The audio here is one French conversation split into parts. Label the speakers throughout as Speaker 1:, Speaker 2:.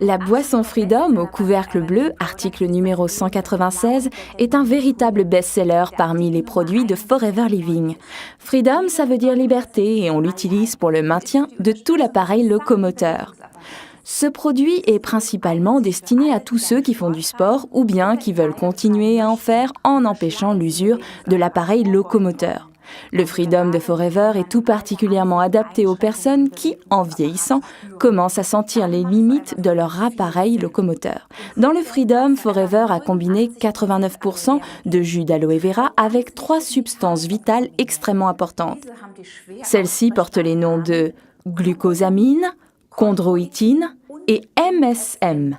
Speaker 1: La boisson Freedom au couvercle bleu, article numéro 196, est un véritable best-seller parmi les produits de Forever Living. Freedom, ça veut dire liberté et on l'utilise pour le maintien de tout l'appareil locomoteur. Ce produit est principalement destiné à tous ceux qui font du sport ou bien qui veulent continuer à en faire en empêchant l'usure de l'appareil locomoteur. Le Freedom de Forever est tout particulièrement adapté aux personnes qui, en vieillissant, commencent à sentir les limites de leur appareil locomoteur. Dans le Freedom, Forever a combiné 89% de jus d'aloe vera avec 3 substances vitales extrêmement importantes. Celles-ci portent les noms de glucosamine, chondroïtine et MSM.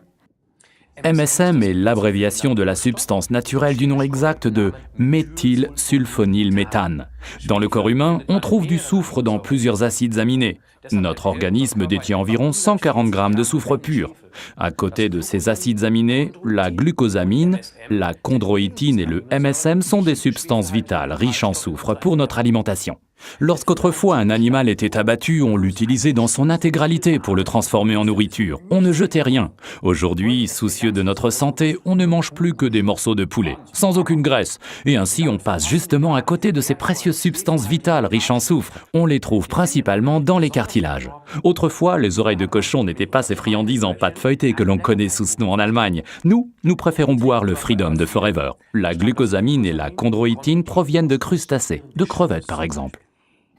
Speaker 2: MSM est l'abréviation de la substance naturelle du nom exact de méthylsulfonylméthane. Dans le corps humain, on trouve du soufre dans plusieurs acides aminés. Notre organisme détient environ 140 grammes de soufre pur. À côté de ces acides aminés, la glucosamine, la chondroïtine et le MSM sont des substances vitales riches en soufre pour notre alimentation. Lorsqu'autrefois un animal était abattu, on l'utilisait dans son intégralité pour le transformer en nourriture. On ne jetait rien. Aujourd'hui, soucieux de notre santé, on ne mange plus que des morceaux de poulet, sans aucune graisse. Et ainsi, on passe justement à côté de ces précieuses substances vitales riches en soufre. On les trouve principalement dans les cartilages. Autrefois, les oreilles de cochon n'étaient pas ces friandises en pâte feuilletée que l'on connaît sous ce nom en Allemagne. Nous préférons boire le Freedom de Forever. La glucosamine et la chondroïtine proviennent de crustacés, de crevettes par exemple.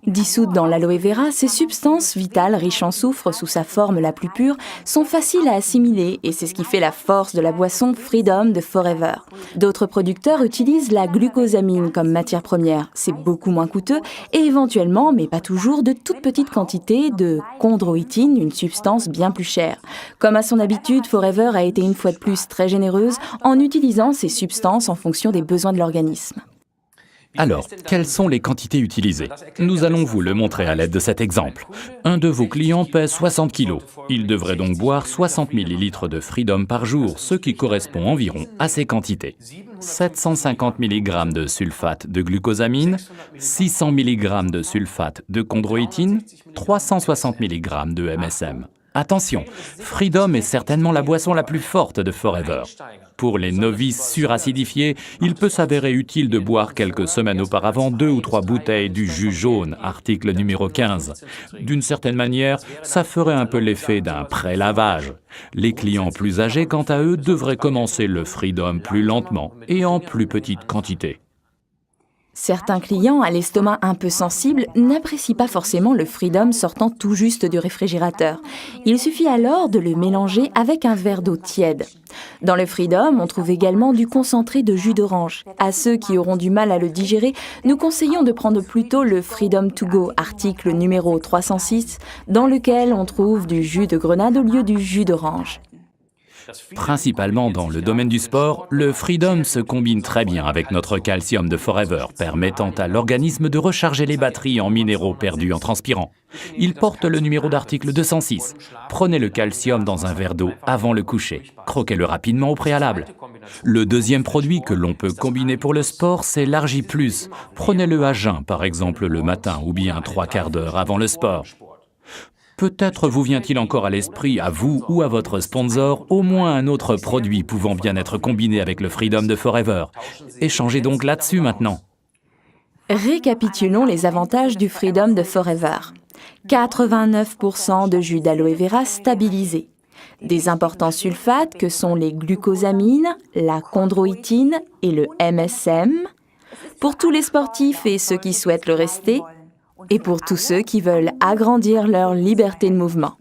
Speaker 1: Dissoutes dans l'aloe vera, ces substances vitales riches en soufre sous sa forme la plus pure sont faciles à assimiler et c'est ce qui fait la force de la boisson Freedom de Forever. D'autres producteurs utilisent la glucosamine comme matière première. C'est beaucoup moins coûteux et éventuellement, mais pas toujours, de toutes petites quantités de chondroïtine, une substance bien plus chère. Comme à son habitude, Forever a été une fois de plus très généreuse en utilisant ces substances en fonction des besoins de l'organisme.
Speaker 2: Alors, quelles sont les quantités utilisées? Nous allons vous le montrer à l'aide de cet exemple. Un de vos clients pèse 60 kg. Il devrait donc boire 60 ml de Freedom par jour, ce qui correspond environ à ces quantités. 750 mg de sulfate de glucosamine, 600 mg de sulfate de chondroïtine, 360 mg de MSM. Attention, Freedom est certainement la boisson la plus forte de Forever. Pour les novices suracidifiés, il peut s'avérer utile de boire quelques semaines auparavant 2 ou 3 bouteilles du jus jaune, article numéro 15. D'une certaine manière, ça ferait un peu l'effet d'un pré-lavage. Les clients plus âgés, quant à eux, devraient commencer le Freedom plus lentement et en plus petite quantité.
Speaker 1: Certains clients à l'estomac un peu sensible n'apprécient pas forcément le Freedom sortant tout juste du réfrigérateur. Il suffit alors de le mélanger avec un verre d'eau tiède. Dans le Freedom, on trouve également du concentré de jus d'orange. À ceux qui auront du mal à le digérer, nous conseillons de prendre plutôt le Freedom to go, article numéro 306, dans lequel on trouve du jus de grenade au lieu du jus d'orange.
Speaker 2: Principalement dans le domaine du sport, le Freedom se combine très bien avec notre calcium de Forever, permettant à l'organisme de recharger les batteries en minéraux perdus en transpirant. Il porte le numéro d'article 206. Prenez le calcium dans un verre d'eau avant le coucher. Croquez-le rapidement au préalable. Le deuxième produit que l'on peut combiner pour le sport, c'est l'Argi+. Prenez-le à jeun, par exemple le matin ou bien 3 quarts d'heure avant le sport. Peut-être vous vient-il encore à l'esprit, à vous ou à votre sponsor, au moins un autre produit pouvant bien être combiné avec le Freedom de Forever. Échangez donc là-dessus maintenant.
Speaker 1: Récapitulons les avantages du Freedom de Forever. 89% de jus d'aloe vera stabilisé. Des importants sulfates que sont les glucosamines, la chondroïtine et le MSM. Pour tous les sportifs et ceux qui souhaitent le rester. Et pour tous ceux qui veulent agrandir leur liberté de mouvement.